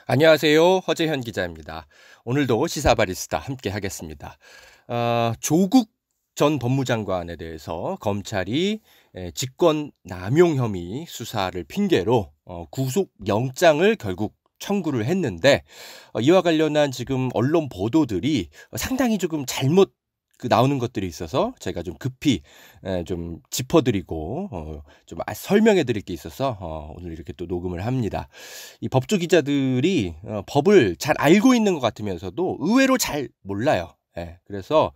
안녕하세요. 허재현 기자입니다. 오늘도 시사바리스타 함께 하겠습니다. 조국 전 법무장관에 대해서 검찰이 직권 남용 혐의 수사를 핑계로 구속영장을 결국 청구를 했는데, 이와 관련한 지금 언론 보도들이 상당히 조금 잘못 나오는 것들이 있어서 제가 좀 급히 좀 짚어드리고 좀 설명해 드릴 게 있어서 오늘 이렇게 또 녹음을 합니다. 이 법조 기자들이 법을 잘 알고 있는 것 같으면서도 의외로 잘 몰라요. 그래서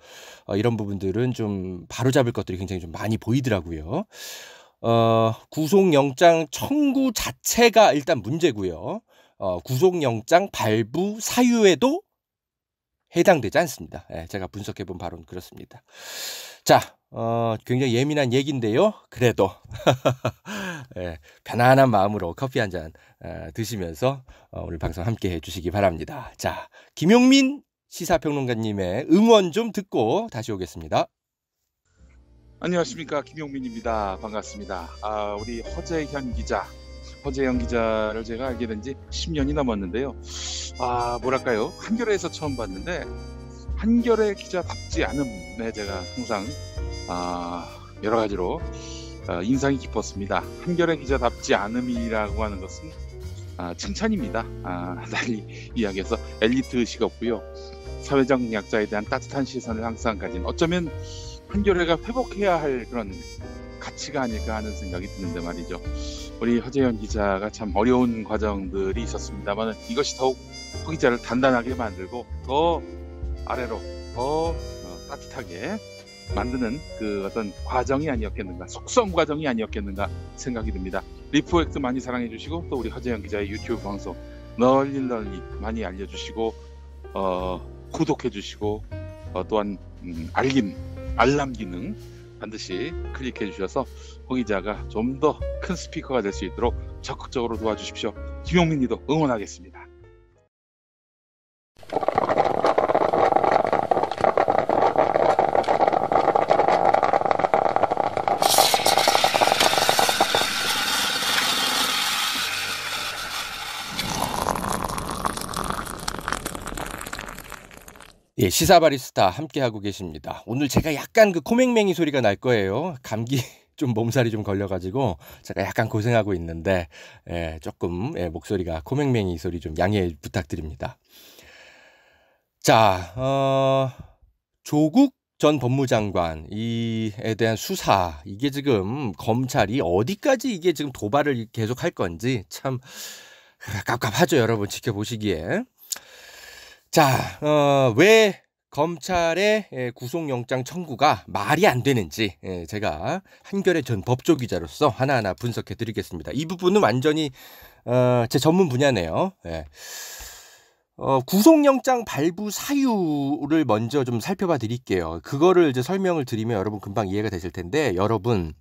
이런 부분들은 좀 바로잡을 것들이 굉장히 좀 많이 보이더라고요. 구속영장 청구 자체가 일단 문제고요. 구속영장 발부 사유에도 해당되지 않습니다. 제가 분석해본 바로는 그렇습니다. 자, 굉장히 예민한 얘기인데요. 그래도 편안한 마음으로 커피 한 잔 드시면서 오늘 방송 함께 해주시기 바랍니다. 자, 김용민 시사평론가님의 응원 좀 듣고 다시 오겠습니다. 안녕하십니까, 김용민입니다. 반갑습니다. 우리 허재현 기자를 제가 알게 된 지 10년이 넘었는데요. 뭐랄까요, 한겨레에서 처음 봤는데 한겨레 기자답지 않음에 제가 항상 여러 가지로 인상이 깊었습니다. 한겨레 기자답지 않음이라고 하는 것은 칭찬입니다. 달리 이야기해서 엘리트의식 없고요, 사회적 약자에 대한 따뜻한 시선을 항상 가진, 어쩌면 한겨레가 회복해야 할 그런 가치가 아닐까 하는 생각이 드는데 말이죠. 우리 허재현 기자가 참 어려운 과정들이 있었습니다만, 이것이 더욱 허 기자를 단단하게 만들고 더 아래로 더 따뜻하게 만드는 그 어떤 과정이 아니었겠는가, 속성 과정이 아니었겠는가 생각이 듭니다. 리프엑스 많이 사랑해 주시고, 또 우리 허재현 기자의 유튜브 방송 널리 많이 알려주시고, 구독해 주시고, 또한 알람 기능 반드시 클릭해 주셔서 허 기자가 좀 더 큰 스피커가 될 수 있도록 적극적으로 도와주십시오. 김용민님도 응원하겠습니다. 예, 시사바리스타 함께하고 계십니다. 오늘 제가 약간 그 코맹맹이 소리가 날 거예요. 감기 좀 몸살이 좀 걸려가지고 제가 약간 고생하고 있는데 조금 목소리가 코맹맹이 소리 좀 양해 부탁드립니다. 자, 조국 전 법무장관 이에 대한 수사, 이게 지금 검찰이 어디까지 이게 지금 도발을 계속 할 건지 참 깝깝하죠, 여러분 지켜보시기에. 자, 왜 검찰의 구속영장 청구가 말이 안 되는지 제가 한겨레 전 법조 기자로서 하나하나 분석해 드리겠습니다. 이 부분은 완전히 제 전문 분야네요. 구속영장 발부 사유를 먼저 좀 살펴봐 드릴게요. 그거를 이제 설명을 드리면 여러분 금방 이해가 되실 텐데, 여러분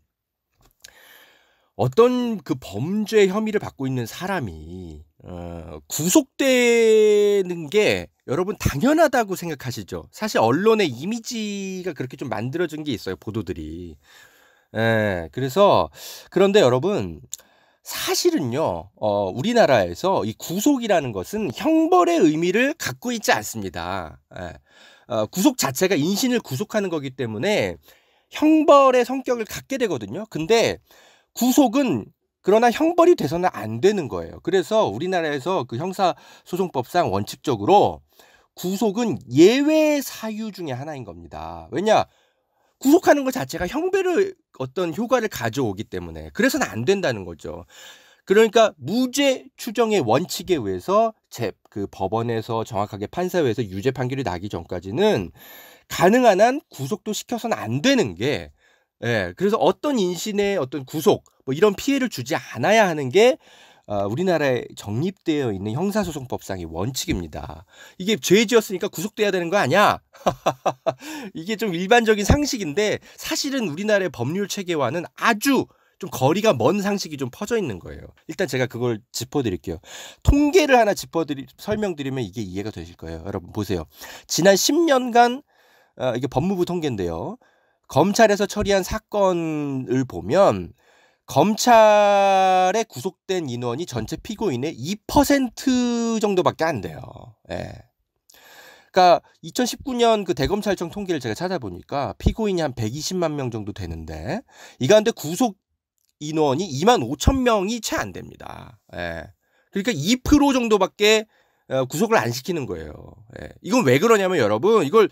어떤 그 범죄 혐의를 받고 있는 사람이 구속되는 게 여러분 당연하다고 생각하시죠? 사실 언론의 이미지가 그렇게 좀 만들어진 게 있어요, 보도들이. 그런데 여러분 사실은요, 우리나라에서 이 구속이라는 것은 형벌의 의미를 갖고 있지 않습니다. 구속 자체가 인신을 구속하는 거기 때문에 형벌의 성격을 갖게 되거든요. 근데 구속은 그러나 형벌이 돼서는 안 되는 거예요. 그래서 우리나라에서 그 형사소송법상 원칙적으로 구속은 예외 사유 중에 하나인 겁니다. 왜냐? 구속하는 것 자체가 형벌의 어떤 효과를 가져오기 때문에, 그래서는 안 된다는 거죠. 그러니까 무죄 추정의 원칙에 의해서 그 법원에서 정확하게 판사회에서 유죄 판결이 나기 전까지는 가능한 한 구속도 시켜서는 안 되는 게, 그래서 어떤 인신의 어떤 구속 뭐 이런 피해를 주지 않아야 하는 게 우리나라에 정립되어 있는 형사소송법상의 원칙입니다. 이게 죄 지었으니까 구속돼야 되는 거 아니야? 이게 좀 일반적인 상식인데 사실은 우리나라의 법률 체계와는 아주 좀 거리가 먼 상식이 좀 퍼져 있는 거예요. 일단 제가 그걸 짚어드릴게요. 통계를 하나 설명드리면 이게 이해가 되실 거예요. 여러분 보세요. 지난 10년간 이게 법무부 통계인데요. 검찰에서 처리한 사건을 보면 검찰에 구속된 인원이 전체 피고인의 2% 정도밖에 안 돼요. 예. 그러니까 2019년 그 대검찰청 통계를 제가 찾아보니까 피고인이 한 120만 명 정도 되는데 이 가운데 구속 인원이 2만 5천 명이 채 안 됩니다. 예. 그러니까 2% 정도밖에 구속을 안 시키는 거예요. 예. 이건 왜 그러냐면 여러분 이걸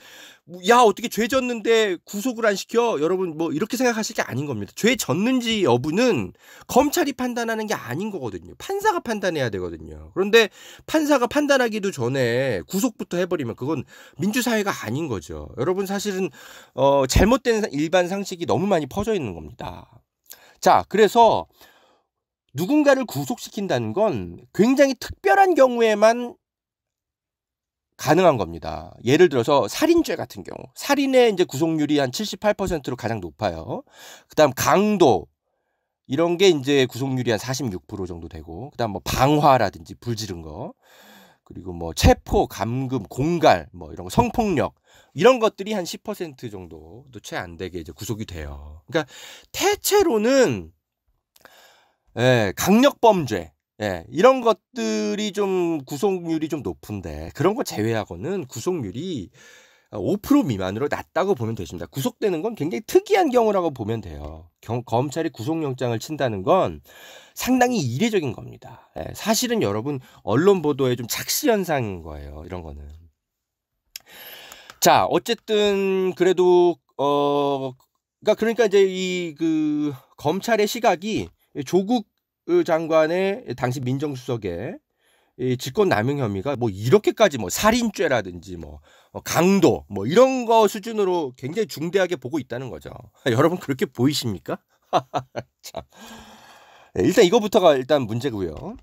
야 어떻게 죄 졌는데 구속을 안 시켜? 여러분 뭐 이렇게 생각하실 게 아닌 겁니다. 죄 졌는지 여부는 검찰이 판단하는 게 아닌 거거든요. 판사가 판단해야 되거든요. 그런데 판사가 판단하기도 전에 구속부터 해버리면 그건 민주사회가 아닌 거죠. 여러분 사실은 잘못된 일반 상식이 너무 많이 퍼져 있는 겁니다. 자, 그래서 누군가를 구속시킨다는 건 굉장히 특별한 경우에만 가능한 겁니다. 예를 들어서 살인죄 같은 경우, 살인의 이제 구속률이 한 78%로 가장 높아요. 그다음 강도 이런 게 이제 구속률이 한 46% 정도 되고, 그다음 뭐 방화라든지 불 지른 거, 그리고 뭐 체포, 감금, 공갈, 뭐 이런 거, 성폭력 이런 것들이 한 10% 정도도 채 안 되게 이제 구속이 돼요. 그러니까 대체로는 강력범죄. 이런 것들이 좀 구속률이 좀 높은데 그런 거 제외하고는 구속률이 5% 미만으로 낮다고 보면 되십니다. 구속되는 건 굉장히 특이한 경우라고 보면 돼요. 검찰이 구속영장을 친다는 건 상당히 이례적인 겁니다. 사실은 여러분 언론 보도에 좀 착시 현상인 거예요. 이런 거는. 자, 어쨌든 그래도 그러니까 이제 이 그 검찰의 시각이 조국 장관의 당시 민정수석의 이 직권남용 혐의가 뭐 이렇게까지 뭐 살인죄라든지 뭐 강도 뭐 이런 거 수준으로 굉장히 중대하게 보고 있다는 거죠. 여러분 그렇게 보이십니까? 참. 일단 이거부터가 일단 문제고요.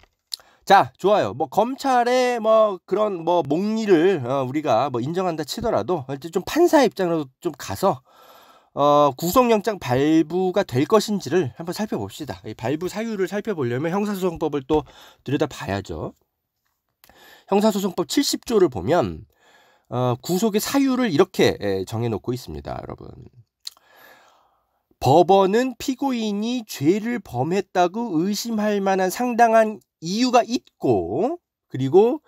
자, 좋아요. 뭐 검찰의 뭐 그런 뭐 목리를 우리가 뭐 인정한다 치더라도 일단 좀 판사의 입장으로 좀 가서 구속영장 발부가 될 것인지를 한번 살펴봅시다. 이 발부 사유를 살펴보려면 형사소송법을 또 들여다봐야죠. 형사소송법 70조를 보면 구속의 사유를 이렇게 정해놓고 있습니다. 여러분. 법원은 피고인이 죄를 범했다고 의심할 만한 상당한 이유가 있고 그리고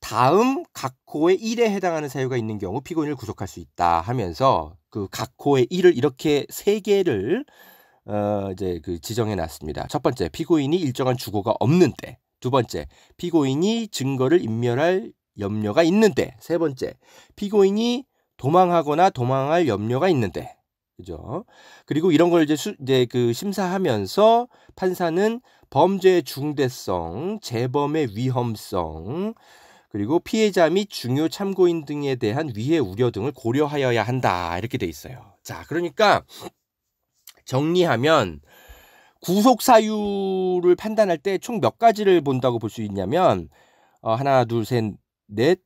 다음 각호의 1에 해당하는 사유가 있는 경우 피고인을 구속할 수 있다 하면서 그 각호의 1을 이렇게 3개를 이제 그 지정해 놨습니다. 첫 번째, 피고인이 일정한 주거가 없는 때. 두 번째, 피고인이 증거를 인멸할 염려가 있는 때. 세 번째, 피고인이 도망하거나 도망할 염려가 있는 때. 그죠? 그리고 이런 걸 이제 그 심사하면서 판사는 범죄의 중대성, 재범의 위험성, 그리고 피해자 및 중요 참고인 등에 대한 위해 우려 등을 고려하여야 한다. 이렇게 돼 있어요. 자, 그러니까 정리하면 구속 사유를 판단할 때 총 몇 가지를 본다고 볼 수 있냐면 하나, 둘, 셋, 넷,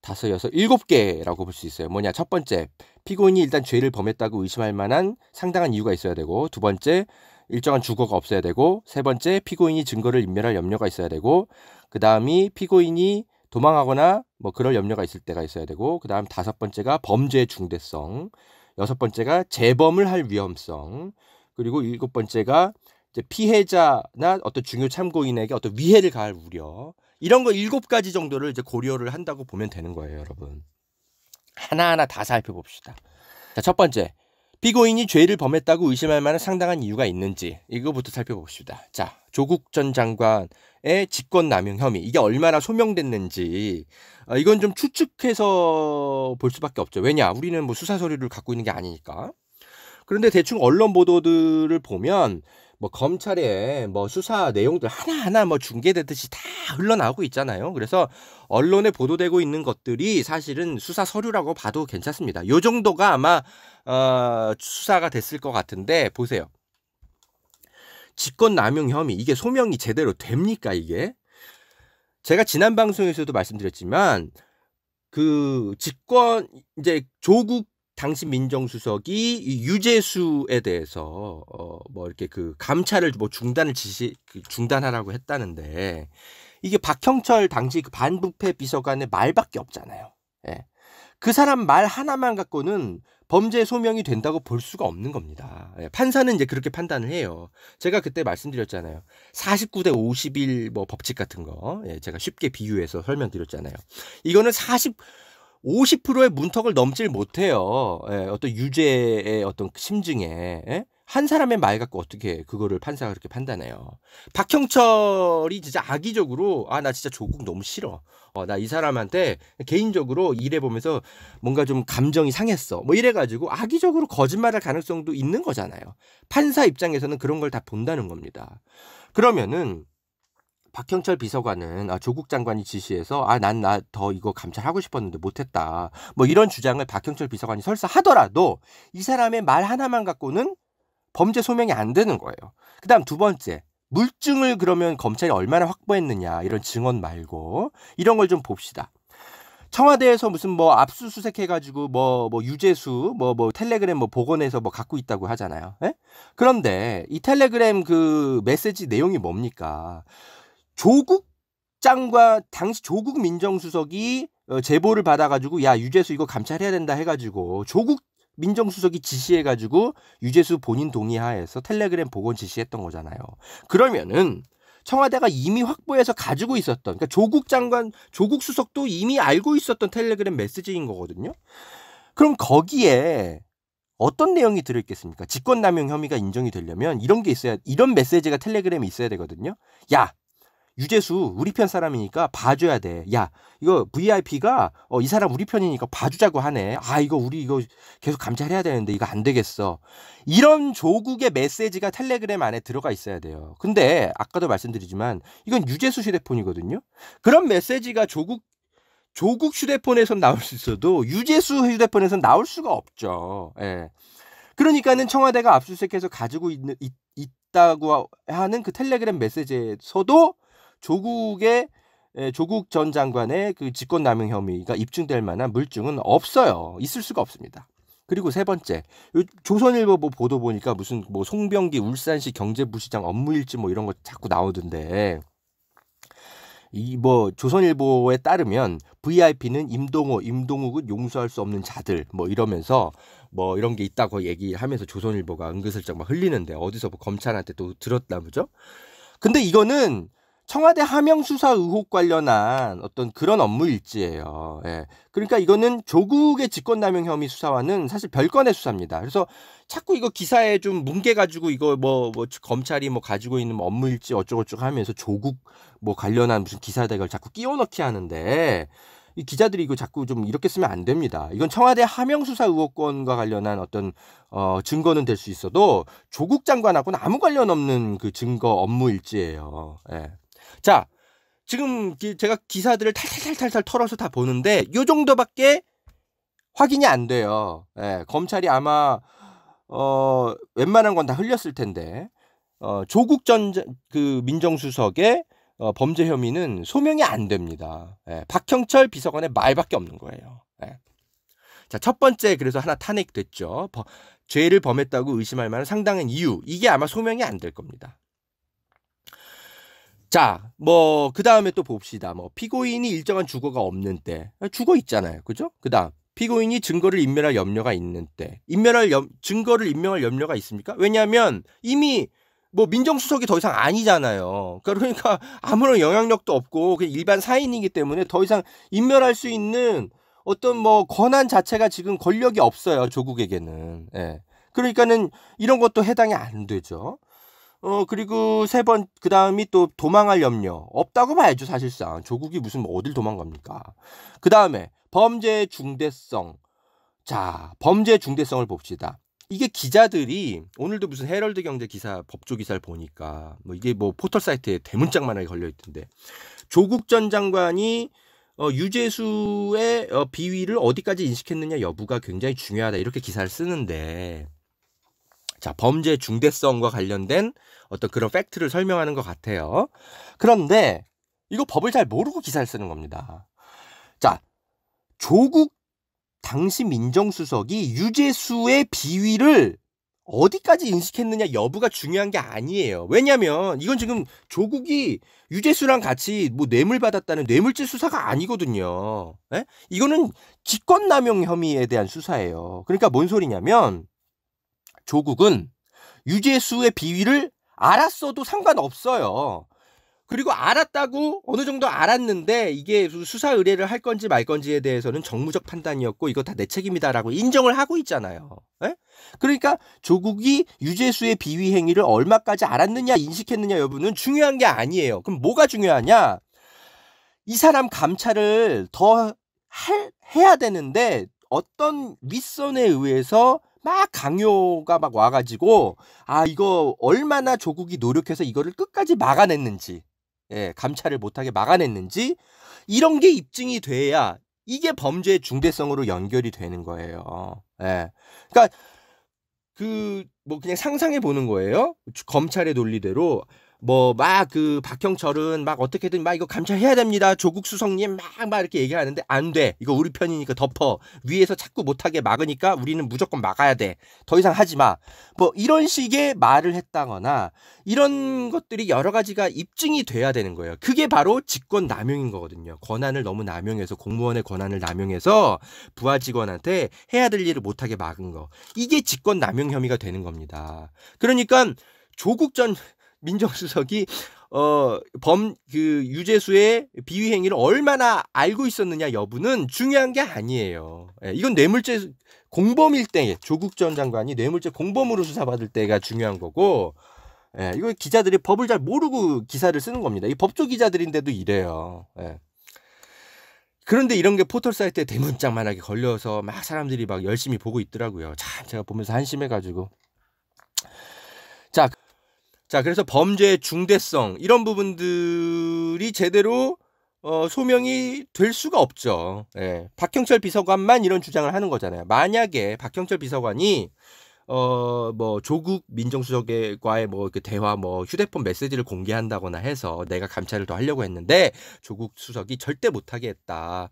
다섯, 여섯, 7개라고 볼 수 있어요. 뭐냐? 첫 번째, 피고인이 일단 죄를 범했다고 의심할 만한 상당한 이유가 있어야 되고, 두 번째, 일정한 주거가 없어야 되고, 세 번째, 피고인이 증거를 인멸할 염려가 있어야 되고, 그 다음이 피고인이 도망하거나 뭐 그럴 염려가 있을 때가 있어야 되고, 그 다음 다섯 번째가 범죄의 중대성, 여섯 번째가 재범을 할 위험성, 그리고 일곱 번째가 이제 피해자나 어떤 중요 참고인에게 어떤 위해를 가할 우려, 이런 거 7가지 정도를 이제 고려를 한다고 보면 되는 거예요, 여러분. 하나하나 다 살펴봅시다. 자, 첫 번째. 피고인이 죄를 범했다고 의심할 만한 상당한 이유가 있는지 이거부터 살펴봅시다. 자, 조국 전 장관의 직권남용 혐의 이게 얼마나 소명됐는지 이건 좀 추측해서 볼 수밖에 없죠. 왜냐? 우리는 뭐 수사 서류를 갖고 있는 게 아니니까. 그런데 대충 언론 보도들을 보면 뭐 검찰의 뭐 수사 내용들 하나하나 뭐 중계되듯이 다 흘러나오고 있잖아요. 그래서 언론에 보도되고 있는 것들이 사실은 수사 서류라고 봐도 괜찮습니다. 요 정도가 아마 수사가 됐을 것 같은데 보세요. 직권남용 혐의 이게 소명이 제대로 됩니까 이게? 제가 지난 방송에서도 말씀드렸지만 그 이제 조국 당시 민정수석이 유재수에 대해서 뭐 이렇게 그 감찰을 뭐 중단하라고 했다는데 이게 박형철 당시 그 반부패 비서관의 말밖에 없잖아요. 예. 그 사람 말 하나만 갖고는 범죄 소명이 된다고 볼 수가 없는 겁니다. 예, 판사는 이제 그렇게 판단을 해요. 제가 그때 말씀드렸잖아요. 49대 51 뭐 법칙 같은 거, 예, 제가 쉽게 비유해서 설명드렸잖아요. 이거는 50%의 문턱을 넘질 못해요. 예, 어떤 유죄의 어떤 심증에. 예? 한 사람의 말 갖고 어떻게 그거를 판사가 그렇게 판단해요. 박형철이 진짜 악의적으로 나 진짜 조국 너무 싫어. 나 이 사람한테 개인적으로 일해보면서 뭔가 좀 감정이 상했어. 뭐 이래가지고 악의적으로 거짓말할 가능성도 있는 거잖아요. 판사 입장에서는 그런 걸 다 본다는 겁니다. 그러면은 박형철 비서관은 조국 장관이 지시해서 난 더 이거 감찰하고 싶었는데 못했다. 뭐 이런 주장을 박형철 비서관이 설사 하더라도 이 사람의 말 하나만 갖고는 범죄 소명이 안 되는 거예요. 그다음 두 번째, 물증을 그러면 검찰이 얼마나 확보했느냐, 이런 증언 말고 이런 걸 좀 봅시다. 청와대에서 무슨 뭐 압수수색 해가지고 뭐 유재수 뭐 텔레그램 뭐 복원해서 뭐 갖고 있다고 하잖아요. 예? 그런데 이 텔레그램 그 메시지 내용이 뭡니까? 조국 장관, 당시 조국 민정수석이 제보를 받아가지고 야 유재수 이거 감찰해야 된다 해가지고 조국 민정수석이 지시해가지고 유재수 본인 동의하에서 텔레그램 복원 지시했던 거잖아요. 그러면은 청와대가 이미 확보해서 가지고 있었던, 그러니까 조국 장관, 조국 수석도 이미 알고 있었던 텔레그램 메시지인 거거든요. 그럼 거기에 어떤 내용이 들어있겠습니까? 직권남용 혐의가 인정이 되려면 이런 게 있어야, 이런 메시지가 텔레그램에 있어야 되거든요. 야, 유재수 우리 편 사람이니까 봐줘야 돼. 야, 이거 VIP가 이 사람 우리 편이니까 봐주자고 하네. 이거 우리 이거 계속 감찰해야 되는데 이거 안 되겠어. 이런 조국의 메시지가 텔레그램 안에 들어가 있어야 돼요. 근데 아까도 말씀드리지만 이건 유재수 휴대폰이거든요. 그런 메시지가 조국 휴대폰에선 나올 수 있어도 유재수 휴대폰에선 나올 수가 없죠. 예. 그러니까는 청와대가 압수수색해서 가지고 있다고 하는 그 텔레그램 메시지에서도 조국 전 장관의 그 직권남용 혐의가 입증될 만한 물증은 없어요. 있을 수가 없습니다. 그리고 세 번째, 조선일보 보도 보니까 무슨 뭐 송병기 울산시 경제부시장 업무일지 뭐 이런 거 자꾸 나오던데, 이 뭐 조선일보에 따르면 VIP는 임동욱은 용서할 수 없는 자들 뭐 이러면서 뭐 이런 게 있다고 얘기하면서 조선일보가 은근슬쩍 막 흘리는데 어디서 뭐 검찰한테 또 들었나 보죠. 근데 이거는 청와대 하명 수사 의혹 관련한 어떤 그런 업무 일지예요. 예. 그러니까 이거는 조국의 직권남용 혐의 수사와는 사실 별건의 수사입니다. 그래서 자꾸 이거 기사에 좀 뭉개가지고 이거 뭐 검찰이 뭐 가지고 있는 업무 일지 어쩌고저쩌고 하면서 조국 뭐 관련한 무슨 기사들을 자꾸 끼워넣기 하는데, 이 기자들이 이거 자꾸 좀 이렇게 쓰면 안 됩니다. 이건 청와대 하명 수사 의혹권과 관련한 어떤 증거는 될 수 있어도 조국 장관하고는 아무 관련 없는 그 증거 업무 일지예요. 예. 자, 지금 제가 기사들을 탈탈 털어서 다 보는데 요 정도밖에 확인이 안 돼요. 예, 검찰이 아마 웬만한 건 다 흘렸을 텐데 조국 전 그 민정수석의 범죄 혐의는 소명이 안 됩니다. 예, 박형철 비서관의 말밖에 없는 거예요. 예. 자, 첫 번째 그래서 하나 탄핵됐죠. 죄를 범했다고 의심할 만한 상당한 이유, 이게 아마 소명이 안 될 겁니다. 자, 뭐 그 다음에 또 봅시다. 뭐 피고인이 일정한 주거가 없는 때, 주거 있잖아요, 그죠? 그 다음 피고인이 증거를 인멸할 염려가 있는 때, 증거를 인멸할 염려가 있습니까? 왜냐하면 이미 뭐 민정수석이 더 이상 아니잖아요. 그러니까 아무런 영향력도 없고 그냥 일반 사인이기 때문에 더 이상 인멸할 수 있는 어떤 뭐 권한 자체가 지금 권력이 없어요, 조국에게는. 예. 그러니까는 이런 것도 해당이 안 되죠. 그리고 그 다음이 또 도망할 염려 없다고 봐야죠, 사실상. 조국이 무슨 뭐 어딜 도망갑니까? 그 다음에 범죄의 중대성. 자, 범죄의 중대성을 봅시다. 이게 기자들이 오늘도 무슨 헤럴드 경제 기사, 법조 기사를 보니까 뭐 이게 뭐 포털 사이트에 대문짝만하게 걸려 있던데, 조국 전 장관이 유재수의 비위를 어디까지 인식했느냐 여부가 굉장히 중요하다, 이렇게 기사를 쓰는데, 자, 범죄 중대성과 관련된 어떤 그런 팩트를 설명하는 것 같아요. 그런데 이거 법을 잘 모르고 기사를 쓰는 겁니다. 자, 조국 당시 민정수석이 유재수의 비위를 어디까지 인식했느냐 여부가 중요한 게 아니에요. 왜냐면 이건 지금 조국이 유재수랑 같이 뭐 뇌물 받았다는 뇌물죄 수사가 아니거든요. 예? 이거는 직권남용 혐의에 대한 수사예요. 그러니까 뭔 소리냐면 조국은 유재수의 비위를 알았어도 상관없어요. 그리고 알았다고 어느 정도 알았는데 이게 수사 의뢰를 할 건지 말 건지에 대해서는 정무적 판단이었고 이거 다 내 책임이다라고 인정을 하고 있잖아요. 에? 그러니까 조국이 유재수의 비위 행위를 얼마까지 알았느냐 인식했느냐 여부는 중요한 게 아니에요. 그럼 뭐가 중요하냐? 이 사람 감찰을 더 해야 되는데 어떤 윗선에 의해서 막 강요가 막 와가지고 이거 얼마나 조국이 노력해서 이거를 끝까지 막아냈는지 감찰을 못하게 막아냈는지 이런 게 입증이 돼야 이게 범죄의 중대성으로 연결이 되는 거예요. 그러니까 뭐 그냥 상상해 보는 거예요. 검찰의 논리대로 뭐 막 박형철은 막 어떻게든 막 이거 감찰해야 됩니다. 조국 수석님 막 이렇게 얘기하는데 안 돼. 이거 우리 편이니까 덮어. 위에서 자꾸 못하게 막으니까 우리는 무조건 막아야 돼. 더 이상 하지 마. 뭐 이런 식의 말을 했다거나 이런 것들이 여러 가지가 입증이 돼야 되는 거예요. 그게 바로 직권 남용인 거거든요. 권한을 너무 남용해서 공무원의 권한을 남용해서 부하 직원한테 해야 될 일을 못하게 막은 거. 이게 직권 남용 혐의가 되는 겁니다. 그러니까 조국 전 민정수석이 유재수의 비위 행위를 얼마나 알고 있었느냐 여부는 중요한 게 아니에요. 이건 뇌물죄 공범일 때 조국 전 장관이 뇌물죄 공범으로 수사받을 때가 중요한 거고, 이거 기자들이 법을 잘 모르고 기사를 쓰는 겁니다. 이 법조 기자들인데도 이래요. 그런데 이런 게 포털 사이트에 대문짝만하게 걸려서 막 사람들이 막 열심히 보고 있더라고요. 참 제가 보면서 한심해가지고. 자, 그래서 범죄의 중대성 이런 부분들이 제대로 소명이 될 수가 없죠. 박형철 비서관만 이런 주장을 하는 거잖아요. 만약에 박형철 비서관이 뭐 조국 민정수석과의 뭐 그 대화 뭐 휴대폰 메시지를 공개한다거나 해서 내가 감찰을 더 하려고 했는데 조국 수석이 절대 못하게 했다.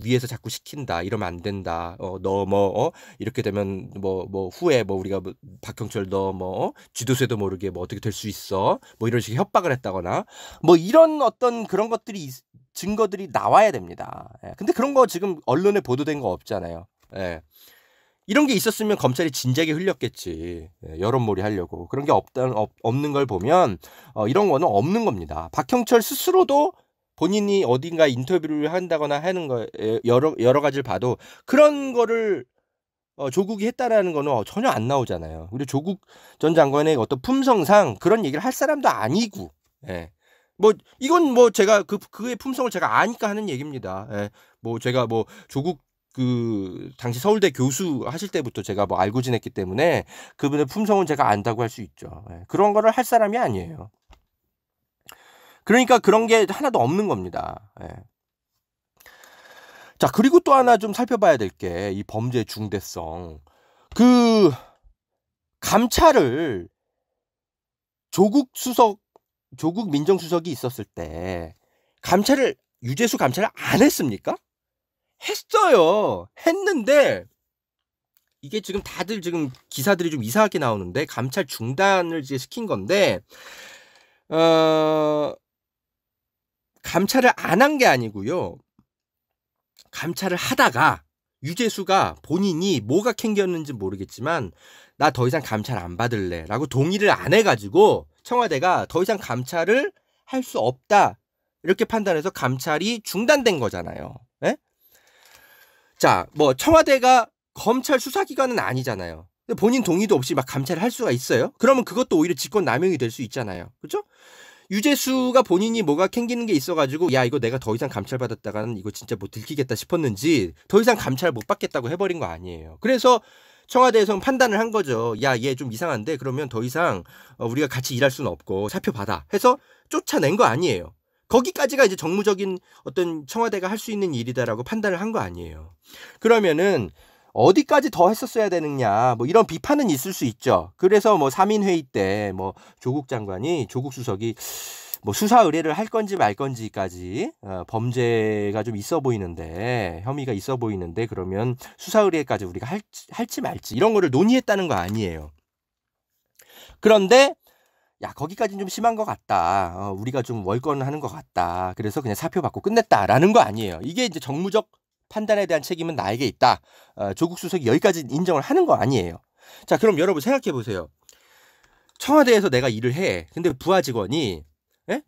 위에서 자꾸 시킨다. 이러면 안 된다. 너 뭐 이렇게 되면 뭐 후에 뭐 우리가 뭐 박형철 너 뭐 쥐도새도 모르게 뭐 어떻게 될 수 있어. 뭐 이런 식의 협박을 했다거나 뭐 이런 어떤 그런 것들이 증거들이 나와야 됩니다. 근데 그런 거 지금 언론에 보도된 거 없잖아요. 이런 게 있었으면 검찰이 진작에 흘렸겠지. 여론몰이 하려고. 그런 게 없는 걸 보면 이런 거는 없는 겁니다. 박형철 스스로도 본인이 어딘가 인터뷰를 한다거나 하는 거 여러 가지를 봐도 그런 거를 조국이 했다라는 거는 전혀 안 나오잖아요. 그리고 조국 전 장관의 어떤 품성상 그런 얘기를 할 사람도 아니고. 뭐 이건 뭐 제가 그의 품성을 제가 아니까 하는 얘기입니다. 뭐 제가 뭐 조국 당시 서울대 교수 하실 때부터 제가 뭐 알고 지냈기 때문에 그분의 품성은 제가 안다고 할 수 있죠. 그런 거를 할 사람이 아니에요. 그러니까 그런 게 하나도 없는 겁니다. 자, 그리고 또 하나 좀 살펴봐야 될 게 이 범죄의 중대성. 감찰을 조국 민정수석이 있었을 때 유재수 감찰을 안 했습니까? 했어요. 했는데 이게 지금 다들 지금 기사들이 좀 이상하게 나오는데 감찰 중단을 이제 시킨 건데 감찰을 안 한 게 아니고요. 감찰을 하다가 유재수가 본인이 뭐가 캥겼는지 모르겠지만 나 더 이상 감찰 안 받을래 라고 동의를 안 해가지고 청와대가 더 이상 감찰을 할 수 없다 이렇게 판단해서 감찰이 중단된 거잖아요. 자, 뭐 청와대가 검찰 수사기관은 아니잖아요. 근데 본인 동의도 없이 막 감찰을 할 수가 있어요? 그러면 그것도 오히려 직권남용이 될 수 있잖아요. 그렇죠? 유재수가 본인이 뭐가 캥기는 게 있어가지고 야 이거 내가 더 이상 감찰받았다가는 이거 진짜 뭐 들키겠다 싶었는지 더 이상 감찰 못 받겠다고 해버린 거 아니에요. 그래서 청와대에서는 판단을 한 거죠. 야 얘 좀 이상한데 그러면 더 이상 우리가 같이 일할 수는 없고 사표 받아 해서 쫓아낸 거 아니에요. 거기까지가 이제 정무적인 어떤 청와대가 할 수 있는 일이다라고 판단을 한 거 아니에요. 그러면은 어디까지 더 했었어야 되느냐 뭐 이런 비판은 있을 수 있죠. 그래서 뭐 3인 회의 때 뭐 조국 수석이 뭐 수사 의뢰를 할 건지 말 건지까지 범죄가 좀 있어 보이는데 혐의가 있어 보이는데 그러면 수사 의뢰까지 우리가 할지 말지 이런 거를 논의했다는 거 아니에요. 그런데 야, 거기까지는 좀 심한 것 같다. 우리가 좀 월권하는 것 같다. 그래서 그냥 사표 받고 끝냈다라는 거 아니에요. 이게 이제 정무적 판단에 대한 책임은 나에게 있다. 조국 수석이 여기까지 인정을 하는 거 아니에요. 자, 그럼 여러분 생각해 보세요. 청와대에서 내가 일을 해. 근데 부하 직원이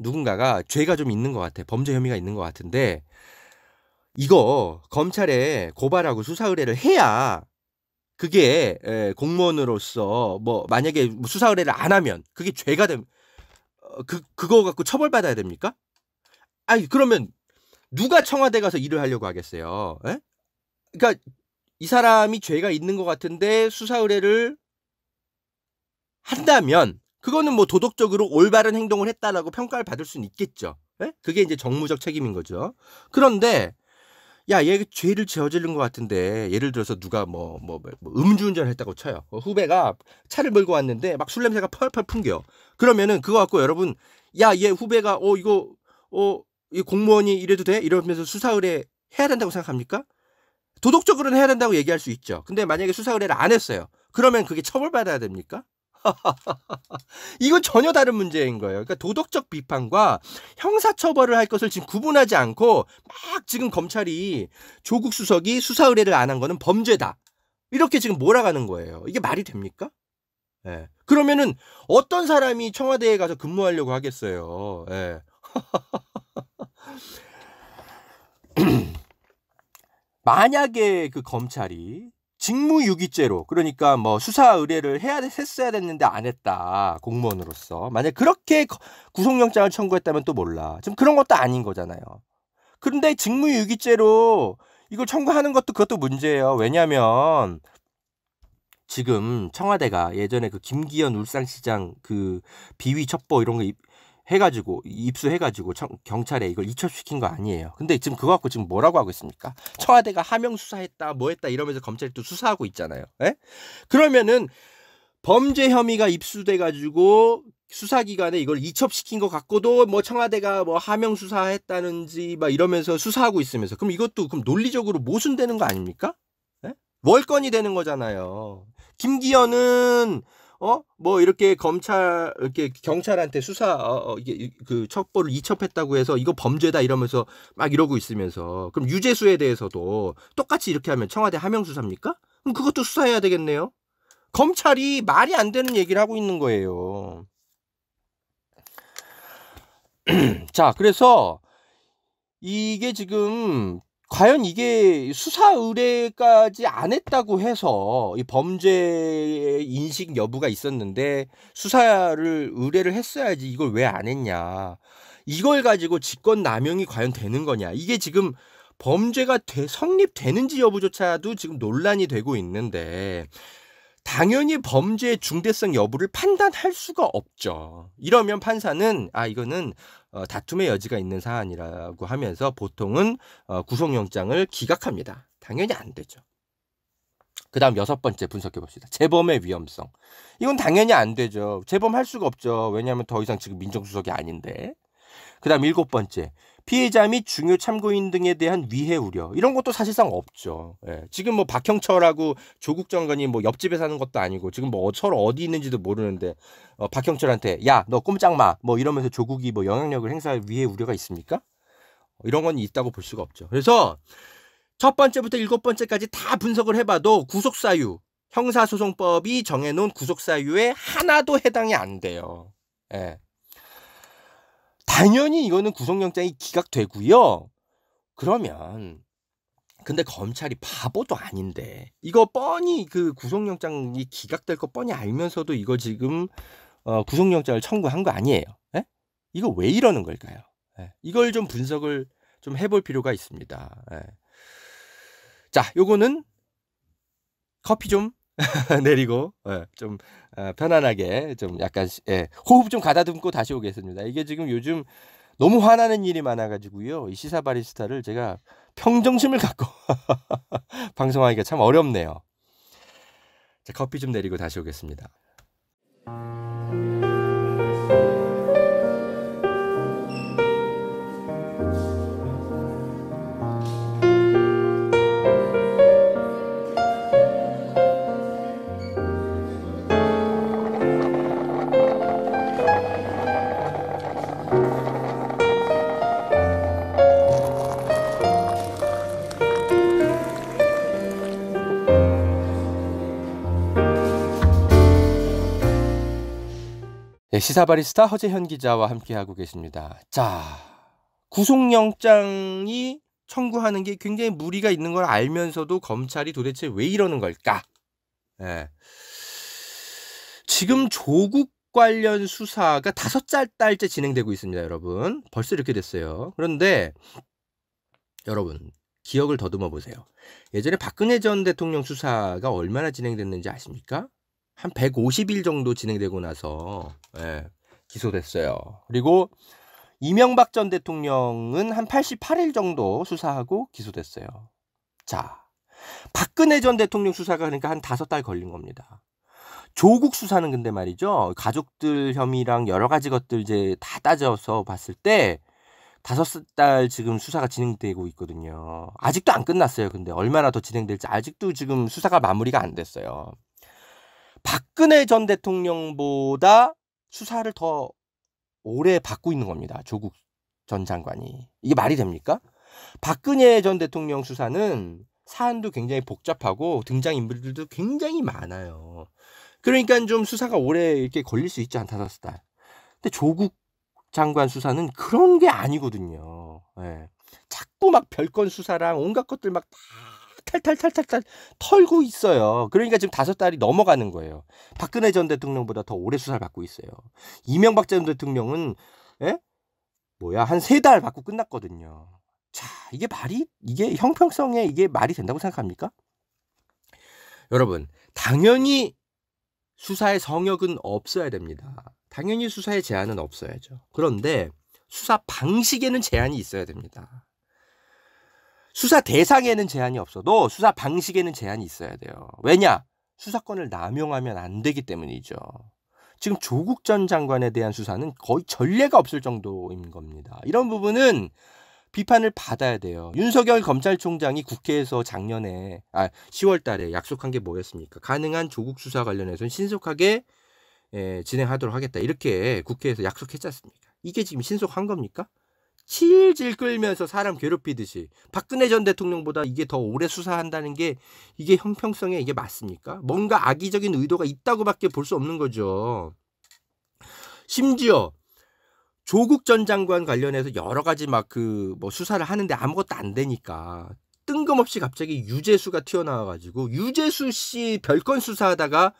누군가가 죄가 좀 있는 것 같아. 범죄 혐의가 있는 것 같은데 이거 검찰에 고발하고 수사 의뢰를 해야 그게 공무원으로서 뭐 만약에 수사 의뢰를 안 하면 그게 죄가 되면 그거 갖고 처벌받아야 됩니까? 아니 그러면 누가 청와대 가서 일을 하려고 하겠어요? 에? 그러니까 이 사람이 죄가 있는 것 같은데 수사 의뢰를 한다면 그거는 뭐 도덕적으로 올바른 행동을 했다라고 평가를 받을 수는 있겠죠. 에? 그게 이제 정무적 책임인 거죠. 그런데 야, 얘 죄를 저지른 것 같은데 예를 들어서 누가 뭐 음주운전을 했다고 쳐요. 후배가 차를 몰고 왔는데 막 술 냄새가 펄펄 풍겨. 그러면은 그거 갖고 여러분 야, 얘 후배가 이 공무원이 이래도 돼? 이러면서 수사 의뢰 해야 된다고 생각합니까? 도덕적으로는 해야 된다고 얘기할 수 있죠. 근데 만약에 수사 의뢰를 안 했어요. 그러면 그게 처벌받아야 됩니까? 이건 전혀 다른 문제인 거예요. 그러니까 도덕적 비판과 형사처벌을 할 것을 지금 구분하지 않고 막 지금 검찰이 조국 수석이 수사 의뢰를 안 한 거는 범죄다. 이렇게 지금 몰아가는 거예요. 이게 말이 됩니까? 예. 그러면은 어떤 사람이 청와대에 가서 근무하려고 하겠어요. 예. 만약에 그 검찰이 직무유기죄로 그러니까 뭐 수사 의뢰를 했어야 됐는데 안 했다 공무원으로서 만약 그렇게 구속영장을 청구했다면 또 몰라 지금 그런 것도 아닌 거잖아요. 그런데 직무유기죄로 이걸 청구하는 것도 그것도 문제예요. 왜냐하면 지금 청와대가 예전에 그 김기현 울산시장 그 비위 첩보 이런 거 해가지고 입수해가지고 경찰에 이걸 이첩시킨 거 아니에요. 근데 지금 그거 갖고 지금 뭐라고 하고 있습니까? 청와대가 하명 수사했다 뭐 했다 이러면서 검찰이 또 수사하고 있잖아요. 에? 그러면은 범죄 혐의가 입수돼가지고 수사기관에 이걸 이첩시킨 것 갖고도 뭐 청와대가 뭐 하명 수사했다는지 막 이러면서 수사하고 있으면서 그럼 이것도 그럼 논리적으로 모순되는 거 아닙니까? 에? 월권이 되는 거잖아요. 김기현은 뭐 이렇게 이렇게 경찰한테 수사 이게 그 첩보를 이첩했다고 해서 이거 범죄다 이러면서 막 이러고 있으면서 그럼 유재수에 대해서도 똑같이 이렇게 하면 청와대 하명 수사입니까? 그럼 그것도 수사해야 되겠네요. 검찰이 말이 안 되는 얘기를 하고 있는 거예요. 자, 그래서 이게 지금 과연 이게 수사 의뢰까지 안 했다고 해서 이 범죄 인식 여부가 있었는데 수사를 의뢰를 했어야지 이걸 왜 안 했냐. 이걸 가지고 직권 남용이 과연 되는 거냐. 이게 지금 범죄가 성립되는지 여부조차도 지금 논란이 되고 있는데 당연히 범죄의 중대성 여부를 판단할 수가 없죠. 이러면 판사는 이거는 다툼의 여지가 있는 사안이라고 하면서 보통은 구속영장을 기각합니다. 당연히 안 되죠. 그 다음 6번째 분석해 봅시다. 재범의 위험성. 이건 당연히 안 되죠. 재범할 수가 없죠. 왜냐하면 더 이상 지금 민정수석이 아닌데. 그 다음 7번째. 피해자 및 중요 참고인 등에 대한 위해 우려. 이런 것도 사실상 없죠. 예. 지금 뭐 박형철하고 조국 장관이 뭐 옆집에 사는 것도 아니고 지금 뭐 서로 어디 있는지도 모르는데 박형철한테 야, 너 꼼짝 마. 뭐 이러면서 조국이 뭐 영향력을 행사할 위해 우려가 있습니까? 이런 건 있다고 볼 수가 없죠. 그래서 첫 번째부터 7번째까지 다 분석을 해봐도 구속사유, 형사소송법이 정해놓은 구속사유에 하나도 해당이 안 돼요. 예. 당연히 이거는 구속영장이 기각되고요. 그러면 근데 검찰이 바보도 아닌데 이거 뻔히 그 구속영장이 기각될 거 뻔히 알면서도 이거 지금 구속영장을 청구한 거 아니에요. 에? 이거 왜 이러는 걸까요? 에? 이걸 좀 분석을 좀 해볼 필요가 있습니다. 에. 자, 요거는 커피 좀 내리고 좀 편안하게 좀 약간 호흡 좀 가다듬고 다시 오겠습니다. 이게 지금 요즘 너무 화나는 일이 많아가지고요. 이 시사 바리스타를 제가 평정심을 갖고 방송하기가 참 어렵네요. 자, 커피 좀 내리고 다시 오겠습니다. 네, 시사바리스타 허재현 기자와 함께하고 계십니다. 자, 구속영장이 청구하는 게 굉장히 무리가 있는 걸 알면서도 검찰이 도대체 왜 이러는 걸까? 네. 지금 조국 관련 수사가 5달째 진행되고 있습니다, 여러분. 벌써 이렇게 됐어요. 그런데 여러분, 기억을 더듬어 보세요. 예전에 박근혜 전 대통령 수사가 얼마나 진행됐는지 아십니까? 한 150일 정도 진행되고 나서 기소됐어요. 그리고 이명박 전 대통령은 한 88일 정도 수사하고 기소됐어요. 자, 박근혜 전 대통령 수사가 그러니까 한 5달 걸린 겁니다. 조국 수사는 근데 말이죠. 가족들 혐의랑 여러 가지 것들 이제 다 따져서 봤을 때 5달 지금 수사가 진행되고 있거든요. 아직도 안 끝났어요. 근데 얼마나 더 진행될지 아직도 지금 수사가 마무리가 안 됐어요. 박근혜 전 대통령보다 수사를 더 오래 받고 있는 겁니다. 조국 전 장관이. 이게 말이 됩니까? 박근혜 전 대통령 수사는 사안도 굉장히 복잡하고 등장인물들도 굉장히 많아요. 그러니까 좀 수사가 오래 이렇게 걸릴 수 있죠. 한 5달. 근데 조국 장관 수사는 그런 게 아니거든요. 예. 자꾸 막 별건 수사랑 온갖 것들 막 탈탈탈탈탈 털고 있어요. 그러니까 지금 5달이 넘어가는 거예요. 박근혜 전 대통령보다 더 오래 수사를 받고 있어요. 이명박 전 대통령은 한 3달 받고 끝났거든요. 자, 이게 형평성에 이게 말이 된다고 생각합니까? 여러분, 당연히 수사의 성역은 없어야 됩니다. 당연히 수사의 제한은 없어야죠. 그런데 수사 방식에는 제한이 있어야 됩니다. 수사 대상에는 제한이 없어도 수사 방식에는 제한이 있어야 돼요. 왜냐? 수사권을 남용하면 안 되기 때문이죠. 지금 조국 전 장관에 대한 수사는 거의 전례가 없을 정도인 겁니다. 이런 부분은 비판을 받아야 돼요. 윤석열 검찰총장이 국회에서 작년에 10월 달에 약속한 게 뭐였습니까? 가능한 조국 수사 관련해서는 신속하게 진행하도록 하겠다. 이렇게 국회에서 약속했지 않습니까? 이게 지금 신속한 겁니까? 질질 끌면서 사람 괴롭히듯이 박근혜 전 대통령보다 이게 더 오래 수사한다는 게 이게 형평성에 이게 맞습니까? 뭔가 악의적인 의도가 있다고밖에 볼 수 없는 거죠. 심지어 조국 전 장관 관련해서 여러 가지 수사를 하는데 아무것도 안 되니까 뜬금없이 갑자기 유재수가 튀어나와가지고 유재수 씨 별건 수사하다가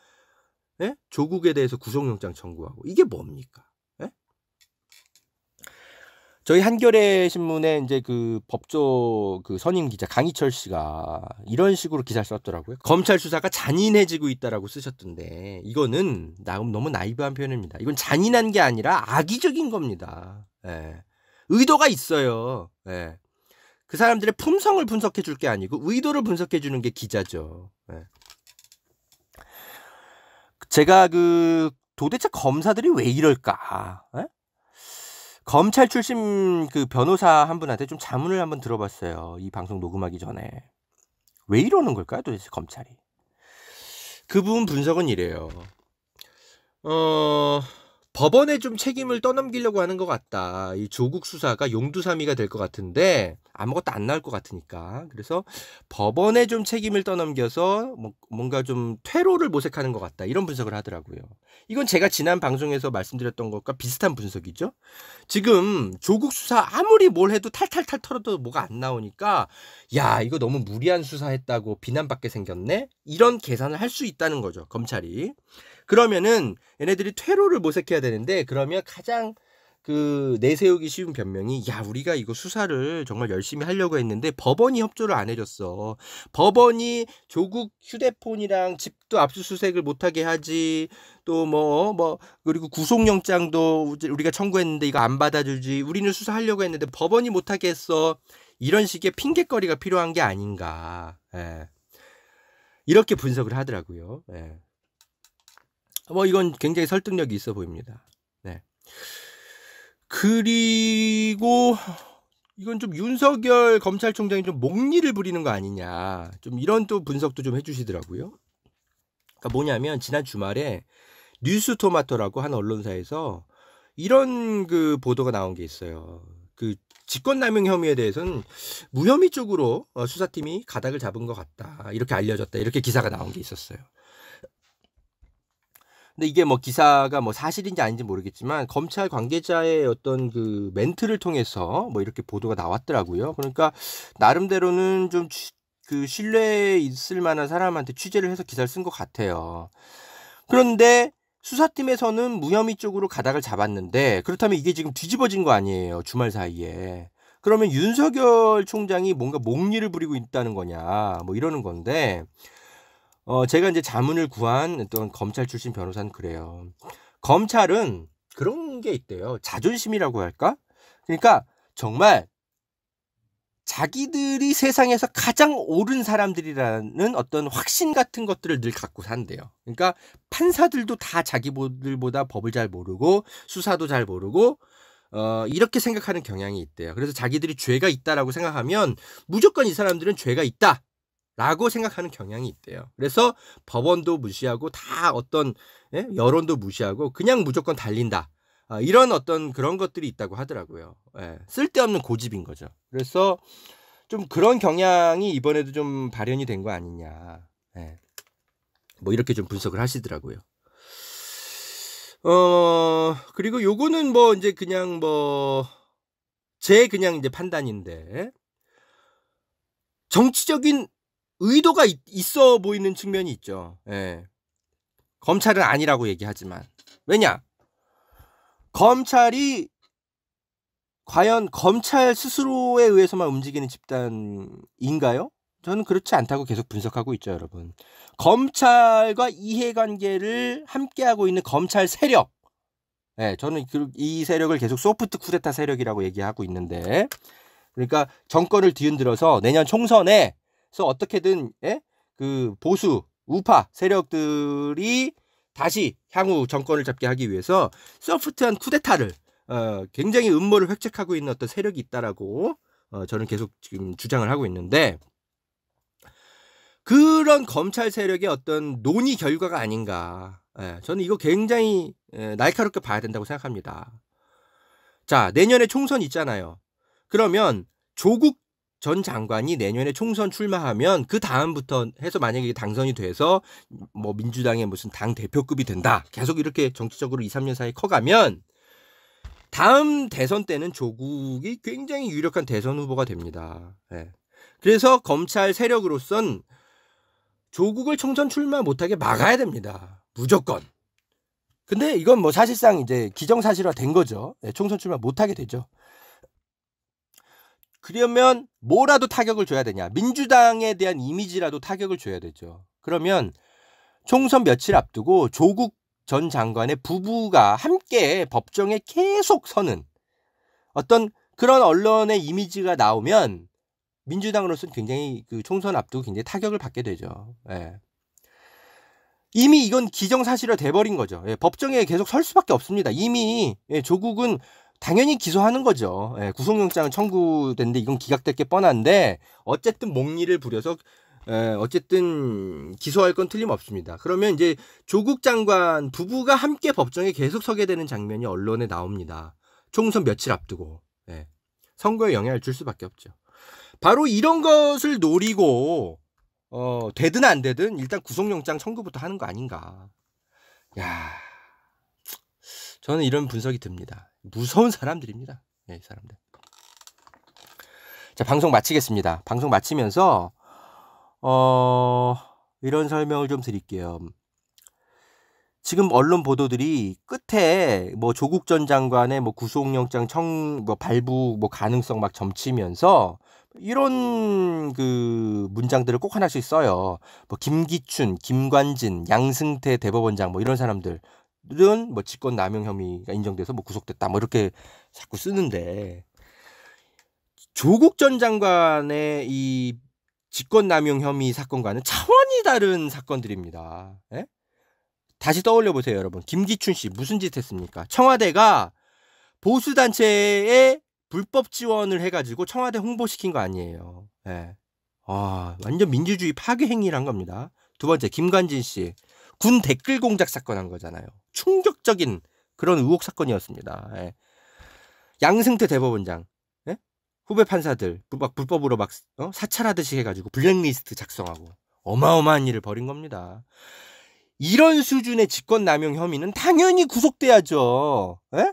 조국에 대해서 구속영장 청구하고 이게 뭡니까? 저희 한겨레 신문에 이제 그 법조 선임 기자 강희철 씨가 이런 식으로 기사를 썼더라고요. 검찰 수사가 잔인해지고 있다라고 쓰셨던데 이거는 너무 나이브한 표현입니다. 이건 잔인한 게 아니라 악의적인 겁니다. 의도가 있어요. 그 사람들의 품성을 분석해 줄 게 아니고 의도를 분석해 주는 게 기자죠. 제가 도대체 검사들이 왜 이럴까? 검찰 출신 그 변호사 한 분한테 좀 자문을 한번 들어봤어요. 이 방송 녹음하기 전에. 왜 이러는 걸까요, 도대체 검찰이? 그분 분석은 이래요. 법원에 좀 책임을 떠넘기려고 하는 것 같다. 이 조국 수사가 용두사미가 될 것 같은데 아무것도 안 나올 것 같으니까. 그래서 법원에 좀 책임을 떠넘겨서 뭔가 좀 퇴로를 모색하는 것 같다. 이런 분석을 하더라고요. 이건 제가 지난 방송에서 말씀드렸던 것과 비슷한 분석이죠. 지금 조국 수사 아무리 뭘 해도 탈탈탈 털어도 뭐가 안 나오니까 야, 이거 너무 무리한 수사했다고 비난받게 생겼네? 이런 계산을 할 수 있다는 거죠, 검찰이. 그러면은 얘네들이 퇴로를 모색해야 되는데 그러면 가장 내세우기 쉬운 변명이 야, 우리가 이거 수사를 정말 열심히 하려고 했는데 법원이 협조를 안 해줬어. 법원이 조국 휴대폰이랑 집도 압수수색을 못하게 하지. 또 그리고 구속영장도 우리가 청구했는데 이거 안 받아주지. 우리는 수사하려고 했는데 법원이 못하게 했어. 이런 식의 핑계거리가 필요한 게 아닌가. 이렇게 분석을 하더라고요. 이건 굉장히 설득력이 있어 보입니다. 그리고 이건 좀 윤석열 검찰총장이 좀 목리를 부리는 거 아니냐. 좀 이런 또 분석도 좀 해주시더라고요. 그러니까 뭐냐면 지난 주말에 뉴스토마토라고 한 언론사에서 이런 보도가 나온 게 있어요. 직권남용 혐의에 대해서는 무혐의 쪽으로 수사팀이 가닥을 잡은 것 같다. 이렇게 알려졌다. 이렇게 기사가 나온 게 있었어요. 근데 이게 뭐 기사가 뭐 사실인지 아닌지 모르겠지만 검찰 관계자의 어떤 그 멘트를 통해서 뭐 이렇게 보도가 나왔더라고요. 그러니까 나름대로는 좀 그 신뢰에 있을 만한 사람한테 취재를 해서 기사를 쓴 것 같아요. 그런데 수사팀에서는 무혐의 쪽으로 가닥을 잡았는데 그렇다면 이게 지금 뒤집어진 거 아니에요, 주말 사이에. 그러면 윤석열 총장이 뭔가 목리를 부리고 있다는 거냐 뭐 이러는 건데, 제가 이제 자문을 구한 어떤 검찰 출신 변호사는 그래요. 검찰은 그런 게 있대요. 자존심이라고 할까? 그러니까 정말 자기들이 세상에서 가장 옳은 사람들이라는 어떤 확신 같은 것들을 늘 갖고 산대요. 그러니까 판사들도 다 자기들보다 법을 잘 모르고 수사도 잘 모르고 이렇게 생각하는 경향이 있대요. 그래서 자기들이 죄가 있다라고 생각하면 무조건 이 사람들은 죄가 있다 라고 생각하는 경향이 있대요. 그래서 법원도 무시하고 다 어떤 여론도 무시하고 그냥 무조건 달린다. 이런 어떤 그런 것들이 있다고 하더라고요. 쓸데없는 고집인 거죠. 그래서 좀 그런 경향이 이번에도 좀 발현이 된 거 아니냐. 뭐 이렇게 좀 분석을 하시더라고요. 그리고 요거는 뭐 이제 그냥 뭐 제 그냥 이제 판단인데, 정치적인 의도가 있어 보이는 측면이 있죠. 검찰은 아니라고 얘기하지만. 왜냐? 검찰이 과연 검찰 스스로에 의해서만 움직이는 집단인가요? 저는 그렇지 않다고 계속 분석하고 있죠, 여러분. 검찰과 이해관계를 함께하고 있는 검찰 세력. 저는 이 세력을 계속 소프트 쿠데타 세력이라고 얘기하고 있는데, 그러니까 정권을 뒤흔들어서 내년 총선에서 어떻게든 그 보수 우파 세력들이 다시 향후 정권을 잡게 하기 위해서 소프트한 쿠데타를 굉장히 음모를 획책하고 있는 어떤 세력이 있다라고 저는 계속 지금 주장을 하고 있는데, 그런 검찰 세력의 어떤 논의 결과가 아닌가. 저는 이거 굉장히 날카롭게 봐야 된다고 생각합니다. 자, 내년에 총선 있잖아요. 그러면 조국 전 장관이 내년에 총선 출마하면 그 다음부터 해서 만약에 당선이 돼서 뭐 민주당의 무슨 당 대표급이 된다. 계속 이렇게 정치적으로 2, 3년 사이에 커가면 다음 대선 때는 조국이 굉장히 유력한 대선 후보가 됩니다. 그래서 검찰 세력으로선 조국을 총선 출마 못하게 막아야 됩니다. 무조건. 근데 이건 뭐 사실상 이제 기정사실화 된 거죠. 총선 출마 못하게 되죠. 그러면 뭐라도 타격을 줘야 되냐. 민주당에 대한 이미지라도 타격을 줘야 되죠. 그러면 총선 며칠 앞두고 조국 전 장관의 부부가 함께 법정에 계속 서는 어떤 그런 언론의 이미지가 나오면 민주당으로서는 굉장히 그 총선 앞두고 굉장히 타격을 받게 되죠. 이미 이건 기정사실화 돼버린 거죠. 법정에 계속 설 수밖에 없습니다. 이미 조국은 당연히 기소하는 거죠. 구속영장은 청구됐는데 이건 기각될 게 뻔한데 어쨌든 목리를 부려서 어쨌든 기소할 건 틀림없습니다. 그러면 이제 조국 장관 부부가 함께 법정에 계속 서게 되는 장면이 언론에 나옵니다. 총선 며칠 앞두고. 선거에 영향을 줄 수밖에 없죠. 바로 이런 것을 노리고 되든 안 되든 일단 구속영장 청구부터 하는 거 아닌가. 야, 저는 이런 분석이 듭니다. 무서운 사람들입니다. 이 사람들. 자, 방송 마치겠습니다. 방송 마치면서 이런 설명을 좀 드릴게요. 지금 언론 보도들이 끝에 뭐 조국 전 장관의 뭐 구속영장 뭐 발부 뭐 가능성 막 점치면서 이런 그 문장들을 꼭 하나씩 써요. 뭐 김기춘, 김관진, 양승태 대법원장 뭐 이런 사람들은 뭐 직권남용 혐의가 인정돼서 뭐 구속됐다 뭐 이렇게 자꾸 쓰는데, 조국 전 장관의 이 직권남용 혐의 사건과는 차원이 다른 사건들입니다. 다시 떠올려 보세요, 여러분. 김기춘 씨 무슨 짓 했습니까? 청와대가 보수단체에 불법 지원을 해가지고 청와대 홍보시킨 거 아니에요. 완전 민주주의 파괴 행위를 한 겁니다. 두 번째, 김관진 씨 군 댓글 공작 사건 한 거잖아요. 충격적인 그런 의혹 사건이었습니다. 양승태 대법원장, 후배 판사들 막 불법으로 막 사찰하듯이 해가지고 블랙리스트 작성하고 어마어마한 일을 벌인 겁니다. 이런 수준의 직권남용 혐의는 당연히 구속돼야죠. 에?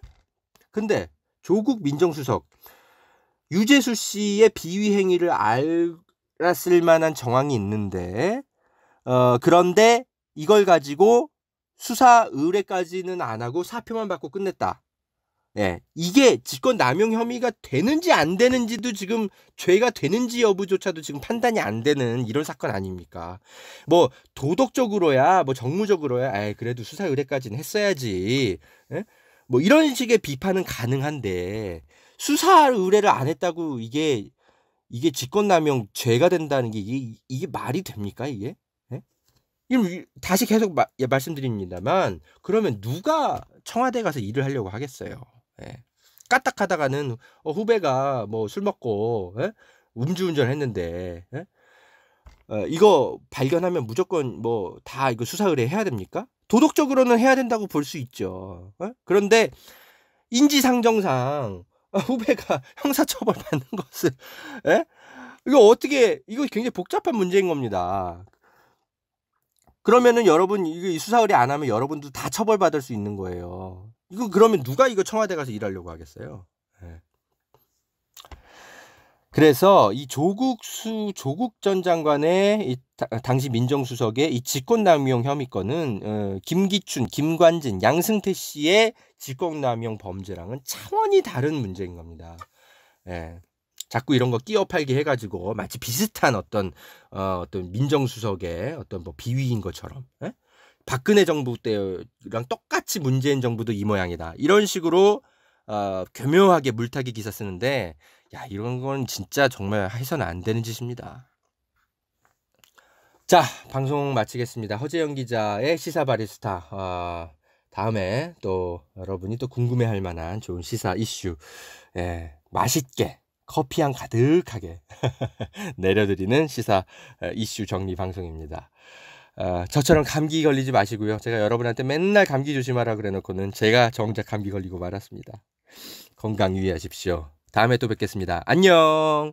근데 조국 민정수석 유재수 씨의 비위 행위를 알았을 만한 정황이 있는데 그런데 이걸 가지고 수사 의뢰까지는 안 하고 사표만 받고 끝냈다. 예, 이게 직권남용 혐의가 되는지 안 되는지도 지금 죄가 되는지 여부조차도 지금 판단이 안 되는 이런 사건 아닙니까? 뭐 도덕적으로야 뭐 정무적으로야 그래도 수사 의뢰까지는 했어야지. 예? 뭐 이런 식의 비판은 가능한데 수사 의뢰를 안 했다고 이게 직권남용 죄가 된다는 게 이게 말이 됩니까 이게? 예? 다시 계속 말씀드립니다만 그러면 누가 청와대 가서 일을 하려고 하겠어요? 예. 까딱하다가는 후배가 뭐 술 먹고 음주운전 했는데 이거 발견하면 무조건 뭐 다 이거 수사 의뢰해야 됩니까? 도덕적으로는 해야 된다고 볼 수 있죠. 그런데 인지상정상 후배가 형사처벌 받는 것을 이거 굉장히 복잡한 문제인 겁니다. 그러면은 여러분 이거 수사 의뢰 안 하면 여러분도 다 처벌받을 수 있는 거예요. 이거 그러면 누가 이거 청와대 가서 일하려고 하겠어요? 네. 그래서 이 조국 전 장관의 당시 민정수석의 이 직권남용 혐의건은 김기춘, 김관진, 양승태 씨의 직권남용 범죄랑은 차원이 다른 문제인 겁니다. 예. 자꾸 이런 거 끼어 팔기 해가지고 마치 비슷한 어떤 민정수석의 어떤 뭐 비위인 것처럼 박근혜 정부 때랑 똑같이 문재인 정부도 이 모양이다 이런 식으로 교묘하게 물타기 기사 쓰는데 이런 건 진짜 정말 해서는 안 되는 짓입니다. 자, 방송 마치겠습니다. 허재영 기자의 시사바리스타. 다음에 또 여러분이 또 궁금해할 만한 좋은 시사 이슈 맛있게 커피향 가득하게 내려드리는 시사 이슈 정리 방송입니다. 저처럼 감기 걸리지 마시고요. 제가 여러분한테 맨날 감기 조심하라 그래놓고는 제가 정작 감기 걸리고 말았습니다. 건강 유의하십시오. 다음에 또 뵙겠습니다. 안녕.